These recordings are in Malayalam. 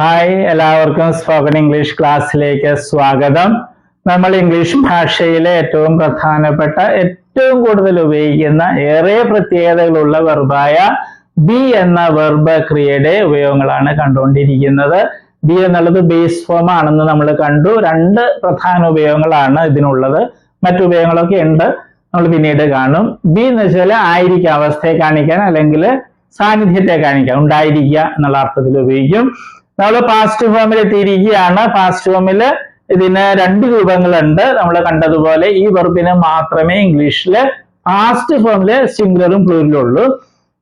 ഹായ്, എല്ലാവർക്കും സ്പോക്കൺ ഇംഗ്ലീഷ് ക്ലാസ്സിലേക്ക് സ്വാഗതം. നമ്മൾ ഇംഗ്ലീഷ് ഭാഷയിലെ ഏറ്റവും പ്രധാനപ്പെട്ട, ഏറ്റവും കൂടുതൽ ഉപയോഗിക്കുന്ന, ഏറെ പ്രത്യേകതകളുള്ള വെർബായ ബി എന്ന വെർബ് ക്രിയയുടെ ഉപയോഗങ്ങളാണ് കണ്ടുകൊണ്ടിരിക്കുന്നത്. ബി എന്നുള്ളത് ബേസ് ഫോം ആണെന്ന് നമ്മൾ കണ്ടു. രണ്ട് പ്രധാന ഉപയോഗങ്ങളാണ് ഇതിനുള്ളത്. മറ്റു ഉപയോഗങ്ങളൊക്കെ ഉണ്ട്, നമ്മൾ പിന്നീട് കാണും. ബി എന്ന് വെച്ചാൽ ആയിരിക്കുക, അവസ്ഥയെ കാണിക്കാൻ അല്ലെങ്കിൽ സാന്നിധ്യത്തെ കാണിക്കാൻ, ഉണ്ടായിരിക്കുക എന്നുള്ള അർത്ഥത്തിൽ ഉപയോഗിക്കും. നമ്മൾ പാസ്റ്റ് ഫോമിൽ എത്തിയിരിക്കുകയാണ്. പാസ്റ്റ് ഫോമിൽ ഇതിന് രണ്ട് രൂപങ്ങളുണ്ട്. നമ്മൾ കണ്ടതുപോലെ ഈ വെർബിന് മാത്രമേ ഇംഗ്ലീഷിൽ പാസ്റ്റ് ഫോമില് സിംഗുലറും പ്ലൂരലും ഉള്ളൂ.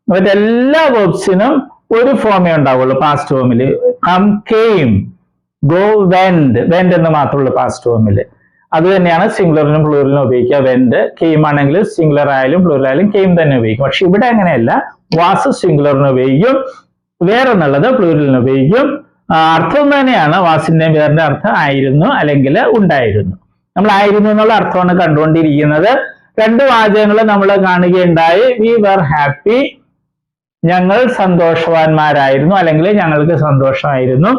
മറ്റെല്ലാ വെർബ്സിനും ഒരു ഫോമേ ഉണ്ടാവുള്ളൂ പാസ്റ്റ് ഫോമിൽ. Come, came, go, went. Went എന്ന് മാത്രമുള്ളൂ പാസ്റ്റ് ഫോമിൽ. അത് തന്നെയാണ് സിംഗുലറിനും പ്ലൂരലിനും ഉപയോഗിക്കുക. വെൻഡ്, കെയിം ആണെങ്കിൽ സിംഗുലർ ആയാലും പ്ലൂരൽ ആയാലും കെയിം തന്നെ ഉപയോഗിക്കും. പക്ഷെ ഇവിടെ അങ്ങനെയല്ല. വാസ് സിംഗുലറിന് ഉപയോഗിക്കും, വേറെ എന്നുള്ളത് പ്ലൂരലിന് ഉപയോഗിക്കും. അർത്ഥം തന്നെയാണ്. വാസിന്റെയും വേറിന്റെ അർത്ഥം ആയിരുന്നു അല്ലെങ്കിൽ ഉണ്ടായിരുന്നു. നമ്മൾ ആയിരുന്നു എന്നുള്ള അർത്ഥമാണ് കണ്ടുകൊണ്ടിരിക്കുന്നത്. രണ്ട് വാചകങ്ങൾ നമ്മൾ കാണുകയുണ്ടായി. വി വർ ഹാപ്പി, ഞങ്ങൾ സന്തോഷവാന്മാരായിരുന്നു അല്ലെങ്കിൽ ഞങ്ങൾക്ക് സന്തോഷമായിരുന്നു.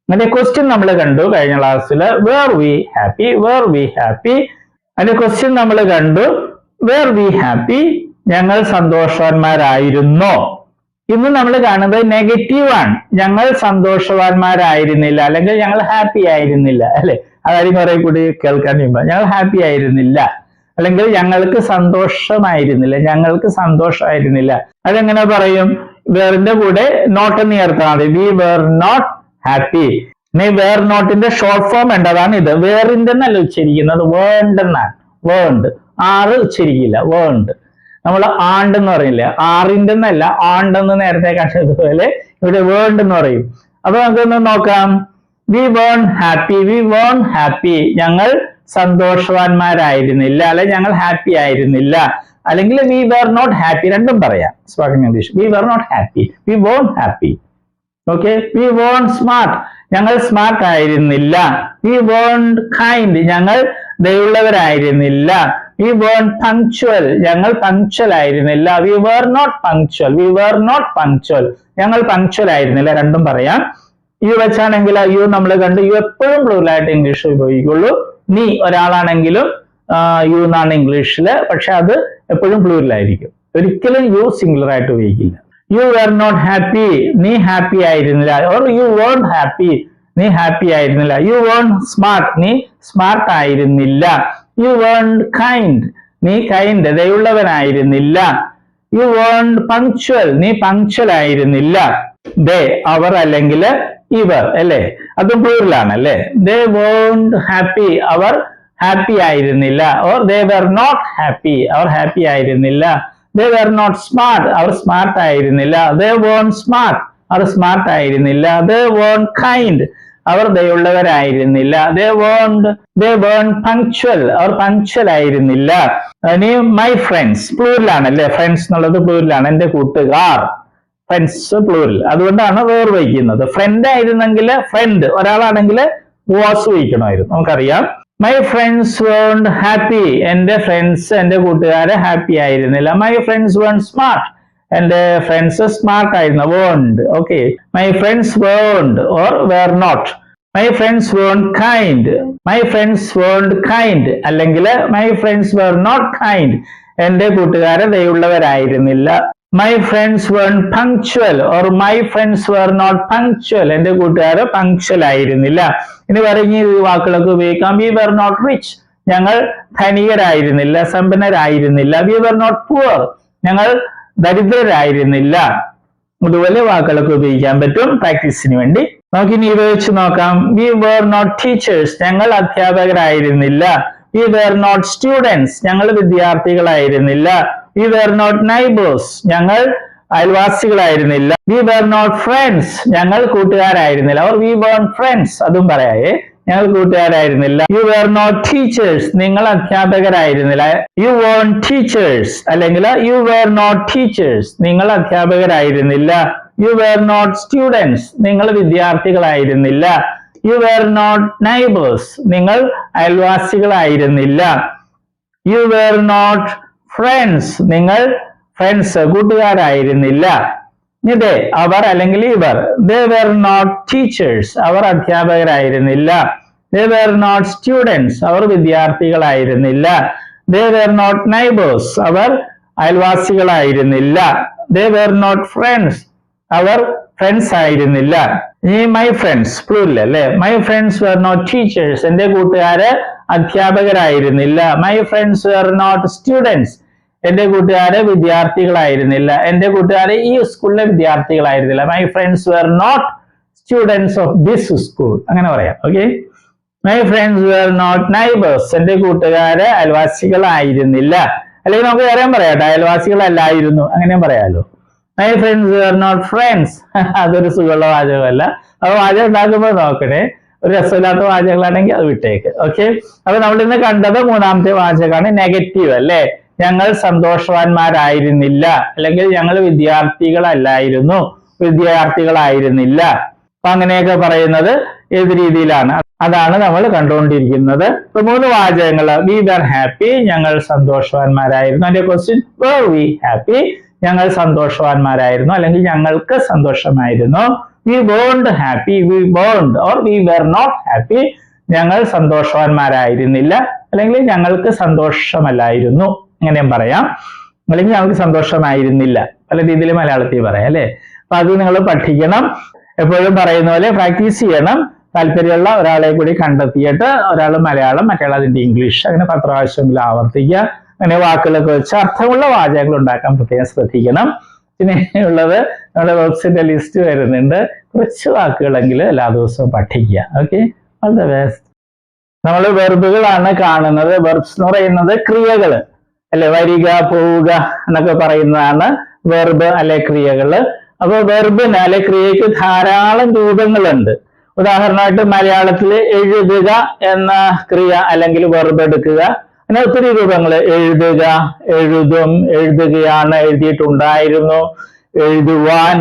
അതിന്റെ ക്വസ്റ്റ്യൻ നമ്മൾ കണ്ടു കഴിഞ്ഞ ക്ലാസ്സിൽ. Where we happy, where we happy. അതിന്റെ ക്വസ്റ്റ്യൻ നമ്മൾ കണ്ടു. വേർ വി ഹാപ്പി, ഞങ്ങൾ സന്തോഷവാന്മാരായിരുന്നോ. ഇന്ന് നമ്മൾ കാണുന്നത് നെഗറ്റീവ് ആണ്. ഞങ്ങൾ സന്തോഷവാന്മാരായിരുന്നില്ല അല്ലെങ്കിൽ ഞങ്ങൾ ഹാപ്പി ആയിരുന്നില്ല, അല്ലെ? അതായത് കുറെ കൂടി കേൾക്കാൻ കഴിയുമ്പോൾ ഞങ്ങൾ ഹാപ്പി ആയിരുന്നില്ല അല്ലെങ്കിൽ ഞങ്ങൾക്ക് സന്തോഷമായിരുന്നില്ല, ഞങ്ങൾക്ക് സന്തോഷമായിരുന്നില്ല. അതെങ്ങനെ പറയും? വേറിന്റെ കൂടെ നോട്ട് എന്ന് ചേർത്താൽ മതി. We were not happy. ഇനി വേർ നോട്ടിന്റെ ഷോർട്ട് ഫോം ഉണ്ടതാണ് ഇത്. വേറിന്റെ എന്നല്ല ഉച്ചരിക്കുന്നത്, വേണ്ട് എന്നാണ്. വേണ്ട്, ആറ് ഉച്ചരിക്കില്ല, വേണ്ട്. നമ്മൾ ആണ്ട് എന്ന് പറയില്ല, ആറിന്റെ എന്നല്ല, ആണ്ടെന്ന് നേരത്തെ കണ്ടതുപോലെ ഇവിടെ വേണ്ട് എന്ന് പറയും. അപ്പൊ നമുക്കൊന്ന് നോക്കാം. വി വേൺ ഹാപ്പി, വി വേൺ ഹാപ്പി, ഞങ്ങൾ സന്തോഷവാന്മാരായിരുന്നില്ല അല്ലെ ഞങ്ങൾ ഹാപ്പി ആയിരുന്നില്ല. അല്ലെങ്കിൽ വി വേർ നോട്ട് ഹാപ്പി, രണ്ടും പറയാം spoken English. We were not happy, we വേൺ ഹാപ്പി. ഓക്കെ. വി വേൺ സ്മാർട്ട്, ഞങ്ങൾ സ്മാർട്ട് ആയിരുന്നില്ല. വി വേൺ കൈൻഡ്, ഞങ്ങൾ ദയുള്ളവരായിരുന്നില്ല. വി വേൺ പങ്ക്ച്വൽ, ഞങ്ങൾ പങ്ക്ച്വൽ ആയിരുന്നില്ല. We were not punctual, we were not punctual, ഞങ്ങൾ പങ്ക്ച്വൽ ആയിരുന്നില്ല. രണ്ടും പറയാം. യു വെച്ചാണെങ്കിൽ യു നമ്മൾ കണ്ടു. യു എപ്പോഴും പ്ലൂറലായിട്ട് ഇംഗ്ലീഷിൽ ഉപയോഗിക്കുള്ളൂ. നീ ഒരാളാണെങ്കിലും യു എന്നാണ് ഇംഗ്ലീഷില്, പക്ഷെ അത് എപ്പോഴും പ്ലൂറലായിരിക്കും. ഒരിക്കലും യു സിംഗുലർ ആയിട്ട് ഉപയോഗിക്കില്ല. യു വേർ നോട്ട് ഹാപ്പി, നീ ഹാപ്പി ആയിരുന്നില്ല. ഓർ യു വേൺ ഹാപ്പി, നീ ഹാപ്പി ആയിരുന്നില്ല. യു വേൺ സ്മാർട്ട്, നീ സ്മാർട്ട് ആയിരുന്നില്ല. യു വേൺ കൈൻഡ്, നീ കൈൻഡ് ദയുള്ളവനായിരുന്നില്ല. യു വേൺ പങ്ക്ച്വൽ, നീ പങ്ക്ച്വൽ ആയിരുന്നില്ല. ദേ, അവർ അല്ലെങ്കിൽ ഇവർ, അല്ലെ? അതും പ്ലൂറലാണ് അല്ലെ? ദേ വേൺഡ് ഹാപ്പി, അവർ ഹാപ്പി ആയിരുന്നില്ല. Or they were not happy, അവർ ഹാപ്പി ആയിരുന്നില്ല. ദേ വെർ നോട്ട് സ്മാർട്ട്, അവർ സ്മാർട്ട് ആയിരുന്നില്ല. ദേ വേൺ സ്മാർട്ട്, അവർ സ്മാർട്ട് ആയിരുന്നില്ല. They വേൺ kind, our ദയുള്ളവരായിരുന്നില്ല. They വേൺ punctual, our punctual ആയിരുന്നില്ല. ഇനി മൈ ഫ്രണ്ട്സ്, പ്ലൂറലാണ് അല്ലെ? ഫ്രണ്ട്സ് എന്നുള്ളത് പ്ലൂറലാണ്. എന്റെ കൂട്ടുകാർ, ഫ്രണ്ട്സ് പ്ലൂറൽ. അതുകൊണ്ടാണ് വേർ വയ്ക്കുന്നത്. ഫ്രണ്ട് ആയിരുന്നെങ്കിൽ, ഫ്രണ്ട് ഒരാളാണെങ്കിൽ വാസ് വയ്ക്കണമായിരുന്നു, നമുക്കറിയാം. മൈ ഫ്രണ്ട്സ് വേൺഡ് ഹാപ്പി, എന്റെ ഫ്രണ്ട്സ്, എന്റെ കൂട്ടുകാരെ ഹാപ്പി ആയിരുന്നില്ല. മൈ ഫ്രണ്ട്സ് വേൺഡ് സ്മാർട്ട്, എന്റെ ഫ്രണ്ട്സ് സ്മാർട്ട് ആയിരുന്നു. Weren't. Okay. My friends weren't or were not. My friends weren't kind, my friends weren't kind അല്ലെങ്കിൽ my friends were not kind, എന്റെ കൂട്ടുകാരെ ദയുള്ളവരായിരുന്നില്ല. മൈ ഫ്രണ്ട്സ് വേൺ punctual or my friends were not punctual, എന്റെ കൂട്ടുകാര് പങ്ക്ച്വൽ ആയിരുന്നില്ല. ഇനി പറഞ്ഞ ഈ വാക്കുകളൊക്കെ ഉപയോഗിക്കാം. വി വെർ നോട്ട് റിച്ച്, ഞങ്ങൾ ധനികരായിരുന്നില്ല, സമ്പന്നരായിരുന്നില്ല. വി വെർ നോട്ട് പുവർ, ഞങ്ങൾ ദരിദ്രരായിരുന്നില്ല. അതുപോലെ വാക്കുകളൊക്കെ ഉപയോഗിക്കാൻ പറ്റും പ്രാക്ടീസിന് വേണ്ടി. നമുക്കിനി ഇത് വെച്ച് നോക്കാം. വി വേർ നോട്ട് ടീച്ചേഴ്സ്, ഞങ്ങൾ അധ്യാപകരായിരുന്നില്ല. വി വേർ നോട്ട് സ്റ്റുഡൻസ്, ഞങ്ങൾ വിദ്യാർത്ഥികളായിരുന്നില്ല. വി വേർ നോട്ട് നൈബേഴ്സ്, ഞങ്ങൾ അയൽവാസികളായിരുന്നില്ല. വി വേർ നോട്ട് ഫ്രണ്ട്സ്, ഞങ്ങൾ കൂട്ടുകാരായിരുന്നില്ല. ഓർ വി വേൺ ഫ്രണ്ട്സ്, അതും പറയായേ, ഞങ്ങൾ കൂട്ടുകാരായിരുന്നില്ല. യു വേർ നോട്ട് ടീച്ചേഴ്സ്, നിങ്ങൾ അധ്യാപകരായിരുന്നില്ല. യു വേൺ ടീച്ചേഴ്സ് അല്ലെങ്കിൽ യു വേർ നോട്ട് ടീച്ചേഴ്സ്, നിങ്ങൾ അധ്യാപകരായിരുന്നില്ല. യു വേർ നോട്ട് സ്റ്റുഡൻസ്, നിങ്ങൾ വിദ്യാർത്ഥികളായിരുന്നില്ല. യു വേർ നോട്ട് നൈബേഴ്സ്, നിങ്ങൾ അയൽവാസികളായിരുന്നില്ല. യു വേർ നോട്ട് ഫ്രണ്ട്സ്, നിങ്ങൾ ഫ്രണ്ട്സ് കൂട്ടുകാരായിരുന്നില്ല. ഇതേ അവർ അല്ലെങ്കിൽ ഇവർ. ദേ വെർ നോട്ട് ടീച്ചേഴ്സ്, അവർ അധ്യാപകരായിരുന്നില്ല. ദേ വെർ നോട്ട് സ്റ്റുഡൻസ്, അവർ വിദ്യാർത്ഥികളായിരുന്നില്ല. ദേ വെർ നോട്ട് നൈബേഴ്സ്, അവർ അയൽവാസികളായിരുന്നില്ല. ദേ വെർ നോട്ട് ഫ്രണ്ട്സ്, അവർ ഫ്രണ്ട്സ് ആയിരുന്നില്ല. ഈ മൈ ഫ്രണ്ട്സ് പ്ലൂറൽ അല്ലേ. My friends were not teachers, എന്റെ കൂട്ടുകാര് അധ്യാപകരായിരുന്നില്ല. My friends were not students, എന്റെ കൂട്ടുകാര് വിദ്യാർത്ഥികളായിരുന്നില്ല. എന്റെ കൂട്ടുകാര് ഈ സ്കൂളിലെ വിദ്യാർത്ഥികളായിരുന്നില്ല. My friends were not students of this school, അങ്ങനെ പറയാം. Okay. My friends were not neighbours, എന്റെ കൂട്ടുകാര് അയൽവാസികളായിരുന്നില്ല. അല്ലെങ്കിൽ നമുക്ക് വേറെ പറയാട്ടോ, അയൽവാസികളല്ലായിരുന്നു, അങ്ങനെയും പറയാലോ. My friends were not friends, അതൊരു സുഖമുള്ള വാചകമല്ല. അപ്പൊ വാചകം ഉണ്ടാക്കുമ്പോൾ നോക്കണേ, ഒരു രസമില്ലാത്ത വാചകങ്ങളാണെങ്കിൽ അത് വിട്ടേക്ക്. ഓക്കെ. അപ്പൊ നമ്മൾ ഇന്ന് കണ്ടത് മൂന്നാമത്തെ വാചകമാണ്, നെഗറ്റീവ് അല്ലേ. ഞങ്ങൾ സന്തോഷവാന്മാരായിരുന്നില്ല, അല്ലെങ്കിൽ ഞങ്ങൾ വിദ്യാർത്ഥികളല്ലായിരുന്നു, വിദ്യാർത്ഥികളായിരുന്നില്ല. അപ്പൊ അങ്ങനെയൊക്കെ പറയുന്നത് ഏത് രീതിയിലാണ്, അതാണ് നമ്മൾ കണ്ടുകൊണ്ടിരിക്കുന്നത്. ഇപ്പൊ മൂന്ന് വാചകങ്ങൾ. വി വെർ ഹാപ്പി, ഞങ്ങൾ സന്തോഷവാന്മാരായിരുന്നു. അതിന്റെ ക്വസ്റ്റ്യൻ വെർ വി ഹാപ്പി, ഞങ്ങൾ സന്തോഷവാന്മാരായിരുന്നു അല്ലെങ്കിൽ ഞങ്ങൾക്ക് സന്തോഷമായിരുന്നു. We weren't happy, we weren't or we were not happy, ഞങ്ങൾ സന്തോഷവാന്മാരായിരുന്നില്ല അല്ലെങ്കിൽ ഞങ്ങൾക്ക് സന്തോഷമല്ലായിരുന്നു, അങ്ങനെയും പറയാം. അല്ലെങ്കിൽ ഞങ്ങൾക്ക് സന്തോഷമായിരുന്നില്ല, പല രീതിയിൽ മലയാളത്തിൽ പറയാം അല്ലെ. അപ്പൊ അത് നിങ്ങൾ പഠിക്കണം. എപ്പോഴും പറയുന്ന പോലെ പ്രാക്ടീസ് ചെയ്യണം. താല്പര്യമുള്ള ഒരാളെ കൂടി കണ്ടെത്തിയിട്ട് ഒരാൾ മലയാളം, മറ്റേയാൾ അതിന്റെ ഇംഗ്ലീഷ്, അങ്ങനെ 10 പ്രാവശ്യമെങ്കിലും ആവർത്തിക്കുക. അങ്ങനെ വാക്കുകളൊക്കെ വെച്ച് അർത്ഥമുള്ള വാചകങ്ങൾ ഉണ്ടാക്കാൻ പ്രത്യേകം ശ്രദ്ധിക്കണം. പിന്നെ ഉള്ളത് നമ്മുടെ വെബ്സൈറ്റിന്റെ ലിസ്റ്റ് വരുന്നുണ്ട്, കുറച്ച് വാക്കുകളെങ്കിലും എല്ലാ ദിവസവും പഠിക്കുക. Okay, all the best. നമ്മൾ വെർബുകളാണ് കാണുന്നത്. വെർബ്സ് എന്ന് പറയുന്നത് ക്രിയകള് അല്ലെ, വരിക, പോവുക എന്നൊക്കെ പറയുന്നതാണ് വെർബ് അല്ലെ ക്രിയകള്. അപ്പൊ വെർബിന് അല്ലെ ക്രിയക്ക് ധാരാളം രൂപങ്ങളുണ്ട്. ഉദാഹരണമായിട്ട് മലയാളത്തില് എഴുതുക എന്ന ക്രിയ അല്ലെങ്കിൽ വെർബ് എടുക്കുക, അങ്ങനെ ഒത്തിരി രൂപങ്ങൾ. എഴുതുക, എഴുതും, എഴുതുകയാണ്, എഴുതിയിട്ടുണ്ടായിരുന്നു, എഴുതുവാൻ,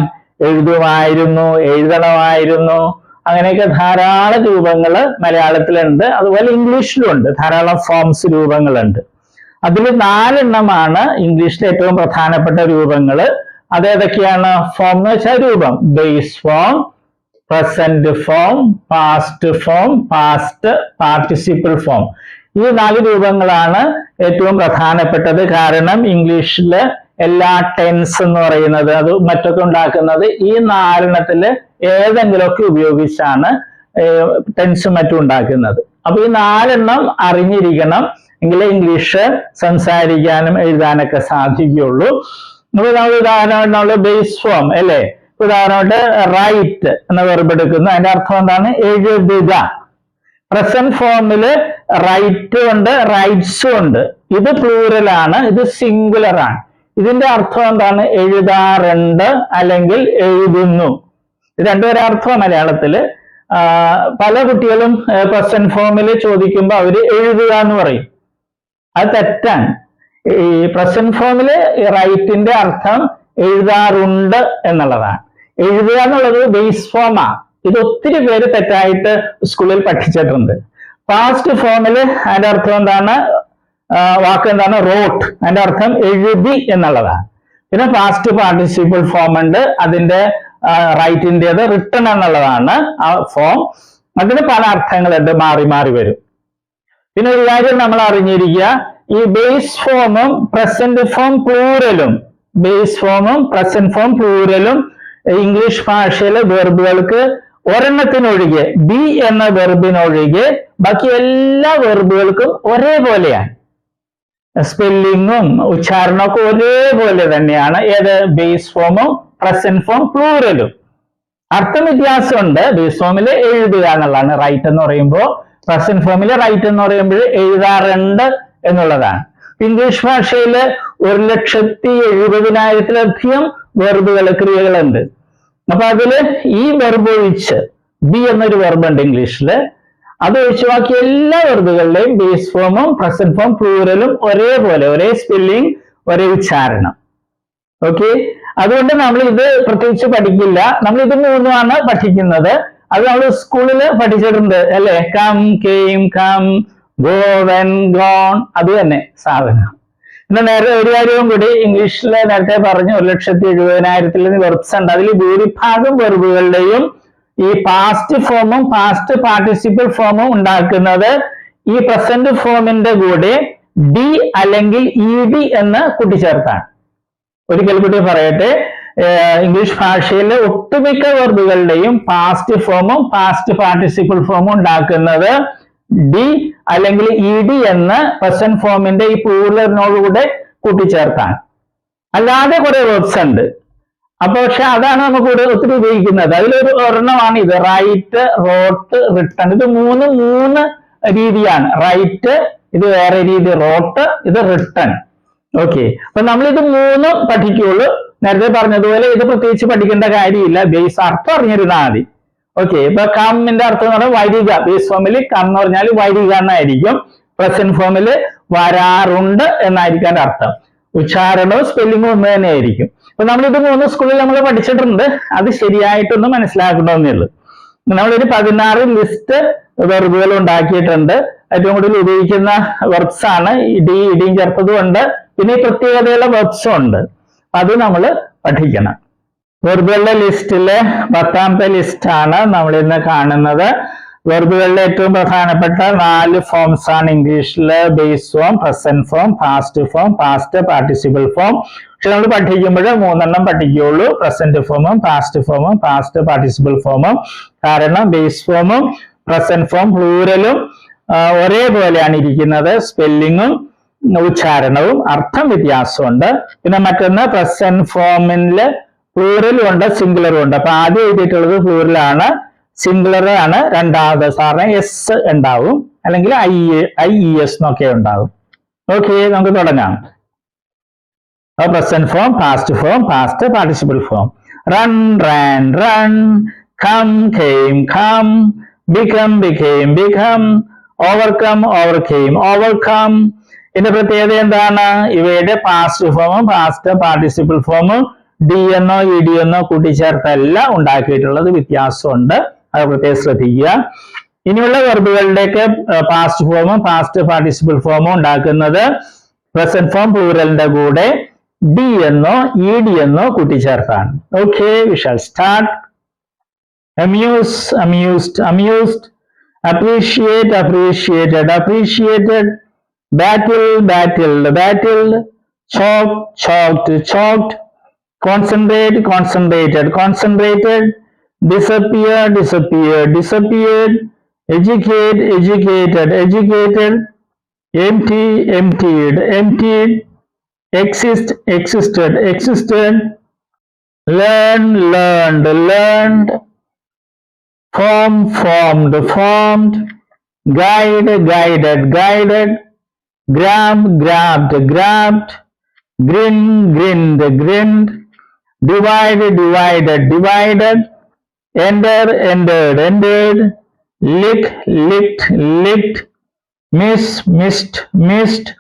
എഴുതുമായിരുന്നു, എഴുതണമായിരുന്നു, അങ്ങനെയൊക്കെ ധാരാളം രൂപങ്ങൾ മലയാളത്തിലുണ്ട്. അതുപോലെ ഇംഗ്ലീഷിലുണ്ട് ധാരാളം ഫോംസ്, രൂപങ്ങളുണ്ട്. അതിൽ 4 എണ്ണമാണ് ഇംഗ്ലീഷിലെ ഏറ്റവും പ്രധാനപ്പെട്ട രൂപങ്ങൾ. അതേതൊക്കെയാണ്? ഫോം എന്ന് വെച്ചാൽ രൂപം. Base form, present form, past form, past participle form. ഈ 4 രൂപങ്ങളാണ് ഏറ്റവും പ്രധാനപ്പെട്ടത്. കാരണം ഇംഗ്ലീഷില് എല്ലാ ടെൻസ് എന്ന് പറയുന്നത് അത് മറ്റൊക്കെ ഉണ്ടാക്കുന്നത് ഈ 4 എണ്ണത്തില് ഏതെങ്കിലുമൊക്കെ ഉപയോഗിച്ചാണ് ടെൻസും മറ്റും ഉണ്ടാക്കുന്നത്. അപ്പൊ ഈ 4 എണ്ണം അറിഞ്ഞിരിക്കണം, എങ്കിലേ ഇംഗ്ലീഷ് സംസാരിക്കാനും എഴുതാനൊക്കെ സാധിക്കുകയുള്ളൂ. അപ്പൊ നമ്മൾ ഉദാഹരണമായിട്ട് ബേസ് ഫോം അല്ലെ, ഉദാഹരണമായിട്ട് റൈറ്റ് എന്ന വെർബ് എടുക്കുന്നു. അതിന്റെ അർത്ഥം എന്താണ്? എഴുതുക. പ്രസന്റ് ഫോമില് റൈറ്റ് ഉണ്ട്, റൈറ്റ്സും ഉണ്ട്. ഇത് പ്ലൂറലാണ്, ഇത് സിംഗുലർ ആണ്. ഇതിന്റെ അർത്ഥം എന്താണ്? എഴുതാറുണ്ട് അല്ലെങ്കിൽ എഴുതുന്നു. ഇത് രണ്ടുപേരും അർത്ഥം മലയാളത്തില്. പല കുട്ടികളും പ്രസന്റ് ഫോമില് ചോദിക്കുമ്പോൾ അവര് എഴുതുക എന്ന് പറയും. അത് തെറ്റാണ്. ഈ പ്രസന്റ് ഫോമില് റൈറ്റിന്റെ അർത്ഥം എഴുതാറുണ്ട് എന്നുള്ളതാണ്. എഴുതുക എന്നുള്ളത് ബേസ് ഫോമാ. ഇത് ഒത്തിരി പേര് തെറ്റായിട്ട് സ്കൂളിൽ പഠിച്ചിട്ടുണ്ട്. പാസ്റ്റ് ഫോമില് അതിന്റെ അർത്ഥം എന്താണ്? വാക്ക് എന്താണ്? റോട്ട്. അതിന്റെ അർത്ഥം എഴുതി എന്നുള്ളതാണ്. പിന്നെ പാസ്റ്റ് പാർട്ടിസിപ്പിൾ ഫോം ഉണ്ട്, അതിന്റെ റൈറ്റിൻ്റെത് റിട്ടൺ എന്നുള്ളതാണ് ആ ഫോം. അതിന് പല അർത്ഥങ്ങളുണ്ട്, മാറി മാറി വരും. പിന്നെ ഒരു കാര്യം നമ്മൾ അറിഞ്ഞിരിക്കുക, ഈ ബേസ് ഫോമും പ്രസന്റ് ഫോം പ്ലൂറലും, ബേസ് ഫോമും പ്രസന്റ് ഫോം പ്ലൂറലും ഇംഗ്ലീഷ് ഭാഷയിലെ വെർബുകൾക്ക് ഒരെണ്ണത്തിനൊഴികെ, ബി എന്ന വെർബിനൊഴികെ ബാക്കി എല്ലാ വെർബുകൾക്കും ഒരേപോലെയാണ്. സ്പെല്ലിങ്ങും ഉച്ചാരണമൊക്കെ ഒരേപോലെ തന്നെയാണ്. ഏത്? ബേസ് ഫോമും പ്രസന്റ് ഫോം പ്ലൂറലും. അർത്ഥം വ്യത്യാസമുണ്ട്. ബേസ് ഫോമില് എഴുതുക എന്നുള്ളതാണ് റൈറ്റ് എന്ന് പറയുമ്പോൾ, പ്രസന്റ് ഫോമില് റൈറ്റ് എന്ന് പറയുമ്പോൾ എഴുതാറുണ്ട് എന്നുള്ളതാണ്. ഇംഗ്ലീഷ് ഭാഷയില് 1,70,70,000-ലധികം വെർബുകൾ, ക്രിയകളുണ്ട്. അപ്പൊ അതില് ഈ വെർബ് ഒഴിച്ച്, ബി എന്നൊരു വെർബ് ഉണ്ട് ഇംഗ്ലീഷില്, അത് ഒഴിച്ച് ബാക്കി എല്ലാ വെർബുകളുടെയും ബേസ് ഫോമും പ്രസന്റ് ഫോം പ്ലൂറലും ഒരേപോലെ, ഒരേ സ്പെല്ലിംഗ്, ഒരേ ഉച്ചാരണം. ഓക്കെ, അതുകൊണ്ട് നമ്മൾ ഇത് പ്രത്യേകിച്ച് പഠിക്കില്ല. നമ്മൾ ഇത് 3 പഠിക്കുന്നത്. അത് നമ്മൾ സ്കൂളിൽ പഠിച്ചിട്ടുണ്ട് അല്ലെ. Come, came, come, go, went, gone, അത് തന്നെ സാധനം. പിന്നെ നേരത്തെ ഒരു കാര്യവും കൂടി, ഇംഗ്ലീഷിൽ നേരത്തെ പറഞ്ഞു 1,70,70,000 വെർബ്സ് ഉണ്ട്. അതിൽ ഭൂരിഭാഗം വെർബുകളുടെയും ഈ പാസ്റ്റ് ഫോമും പാസ്റ്റ് പാർട്ടിസിപ്പിൾ ഫോമും ഉണ്ടാക്കുന്നത് ഈ പ്രസന്റ് ഫോമിന്റെ കൂടെ ഡി അല്ലെങ്കിൽ ഇ ഡി എന്ന് കൂട്ടിച്ചേർത്താണ്. ഒരിക്കൽ കൂടി പറയട്ടെ, ഇംഗ്ലീഷ് ഭാഷയിലെ ഒട്ടുമിക്ക വെർബുകളുടെയും പാസ്റ്റ് ഫോമും പാസ്റ്റ് പാർട്ടിസിപ്പിൾ ഫോമും ഉണ്ടാക്കുന്നത് ഡി അല്ലെങ്കിൽ ഇ ഡി എന്ന് പ്രസന്റ് ഫോമിന്റെ ഈ പ്ലൂറലിനോടുകൂടെ കൂട്ടിച്ചേർത്താണ്. അല്ലാതെ കുറെ വെർബ്സ് ഉണ്ട്. അപ്പൊ പക്ഷെ അതാണ് നമുക്ക് ഒത്തിരി ഉപയോഗിക്കുന്നത്. അതിലൊരു ഒരെണ്ണമാണ് ഇത്, റൈറ്റ്, റോട്ട്, റിട്ടൺ. ഇത് മൂന്ന് രീതിയാണ്. റൈറ്റ്, ഇത് വേറെ രീതി, റോട്ട്, ഇത് റിട്ടൺ. ഓക്കെ, അപ്പൊ നമ്മളിത് മൂന്നും പഠിക്കുള്ളൂ. നേരത്തെ പറഞ്ഞതുപോലെ ഇത് പ്രത്യേകിച്ച് പഠിക്കേണ്ട കാര്യമില്ല, ബേസ് അർത്ഥം അറിഞ്ഞിരുന്നാൽ മതി. ഓക്കെ, ഇപ്പൊ കമ്മിന്റെ അർത്ഥം എന്ന് പറഞ്ഞാൽ വരിക. ബേസ് ഫോമിൽ കം എന്ന് പറഞ്ഞാൽ വരിക എന്നായിരിക്കും. പ്രസന്റ് ഫോമിൽ വരാറുണ്ട് എന്നായിരിക്കും അർത്ഥം. ഉച്ചാരണവും സ്പെല്ലിങ്ങും ഒന്ന് തന്നെ ആയിരിക്കും. അപ്പൊ നമ്മളിത് മൂന്ന് സ്കൂളിൽ നമ്മൾ പഠിച്ചിട്ടുണ്ട്. അത് ശരിയായിട്ടൊന്ന് മനസ്സിലാക്കണമെന്നേ ഉള്ളൂ. നമ്മളൊരു 16 ലിസ്റ്റ് വെർബുകൾ ഉണ്ടാക്കിയിട്ടുണ്ട്. ഏറ്റവും കൂടുതൽ ഉപയോഗിക്കുന്ന വെർബ്സ് ആണ്. ഇടിയും ചേർത്തതും ഉണ്ട്, പിന്നെ ഈ പ്രത്യേകതയുള്ള വെർബ്സും ഉണ്ട്. അത് നമ്മൾ പഠിക്കണം. വെർബുകളുടെ ലിസ്റ്റില് 10ാമത്തെ ലിസ്റ്റാണ് നമ്മൾ ഇന്ന് കാണുന്നത്. വെർബുകളിലെ ഏറ്റവും പ്രധാനപ്പെട്ട 4 ഫോംസ് ആണ് ഇംഗ്ലീഷില്: base form, present form, past form, past participle form. പക്ഷെ നമ്മൾ പഠിക്കുമ്പോൾ 3 പഠിക്കുകയുള്ളൂ: പ്രസന്റ് ഫോമും പാസ്റ്റ് ഫോമും പാസ്റ്റ് പാർട്ടിസിപ്പിൾ ഫോമും. കാരണം ബേസ് ഫോമും പ്രസന്റ് ഫോം പ്ലൂരലും ഒരേപോലെയാണ് ഇരിക്കുന്നത്. സ്പെല്ലിങ്ങും ഉച്ചാരണവും അർത്ഥം വ്യത്യാസമുണ്ട്. പിന്നെ മറ്റൊന്ന്, പ്രസന്റ് ഫോമില് പ്ലൂറലും ഉണ്ട്, സിംഗുലറും ഉണ്ട്. അപ്പൊ ആദ്യം എഴുതിയിട്ടുള്ളത് പ്ലൂറലാണ്, സിംഗുലർ ആണ് രണ്ടാമത്. സാറിന് എസ് ഉണ്ടാവും, അല്ലെങ്കിൽ IES എന്നൊക്കെ ഉണ്ടാവും. ഓക്കെ, നമുക്ക് തുടങ്ങാം. Present form, past form, past participle form. Run, ran, run. Come, came, come. Become, became, become. Overcome, overcame, overcome. ഇതിന്റെ പ്രത്യേകത എന്താണ്? ഇവയുടെ പാസ്റ്റ് ഫോമും പാസ്റ്റ് പാർട്ടിസിപ്പിൾ ഫോമും ഡി എന്നോ ഇ ഡി എന്നോ കൂട്ടിച്ചേർത്തല്ല ഉണ്ടാക്കിയിട്ടുള്ളത്. വ്യത്യാസമുണ്ട്, അത് പ്രത്യേകം ശ്രദ്ധിക്കുക. ഇനിയുള്ള വെർബുകളുടെയൊക്കെ പാസ്റ്റ് ഫോമും പാസ്റ്റ് പാർട്ടിസിപ്പിൾ ഫോമും ഉണ്ടാക്കുന്നത് പ്രസന്റ് ഫോം പ്ലൂറലിന്റെ കൂടെ ഡി എന്നോ ഇ ഡി എന്നോ കൂട്ടിച്ചേർത്താണ്. Okay, we shall start. Amuse, amused, amused. Appreciate, appreciated, appreciated. Battle, battled, battled. Choke, choked, choked. Concentrate, concentrated, concentrated. Disappear, disappeared, disappeared. Educate, educated, educated. Empty, emptied, emptied. Exist, existed, existed. Learn, learned, learned. Form, formed, formed. Guide, guided, guided. Grab, grabbed, grabbed. Grin, grinned, grinned. Divide, divided, divided. Enter, entered, entered. Lick, licked, licked. Miss, missed, missed.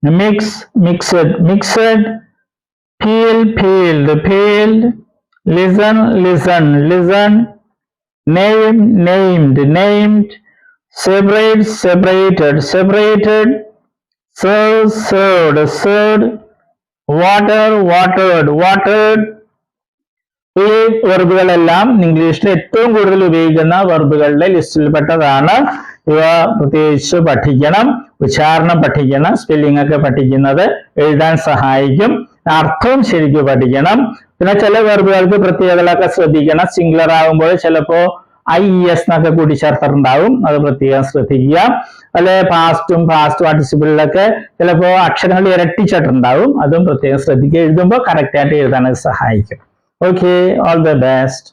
Mix, mixed, mixed. Peel, peeled, peeled. Listen, listened, listened. Name, named, named. Separate, separated, separated. Serve, served, served. Water, watered, watered. ഈ വെർബുകളെല്ലാം ഇംഗ്ലീഷിൽ ഏറ്റവും കൂടുതൽ ഉപയോഗിക്കുന്ന വെർബുകളുടെ ലിസ്റ്റിൽപ്പെട്ടതാണ്. ഇവ പ്രത്യേകിച്ച് പഠിക്കണം, ഉച്ചാരണം പഠിക്കണം, സ്പെല്ലിംഗ് ഒക്കെ പഠിക്കുന്നത് എഴുതാൻ സഹായിക്കും. അർത്ഥവും ശരിക്കും പഠിക്കണം. പിന്നെ ചില വെർബുകൾക്ക് പ്രത്യേകതകളൊക്കെ ശ്രദ്ധിക്കണം. സിംഗുലർ ആകുമ്പോൾ ചിലപ്പോ IES എന്നൊക്കെ കൂടി ചേർത്തിട്ടുണ്ടാവും, അത് പ്രത്യേകം ശ്രദ്ധിക്കുക. അല്ലെ പാസ്റ്റും പാസ്റ്റ് പാർട്ടിസിപ്പിളിലൊക്കെ ചിലപ്പോ അക്ഷരങ്ങൾ ഇരട്ടിച്ചിട്ടുണ്ടാവും, അതും പ്രത്യേകം ശ്രദ്ധിക്കുക. എഴുതുമ്പോൾ കറക്റ്റ് ആയിട്ട് എഴുതാൻ സഹായിക്കും. Okay, all the best.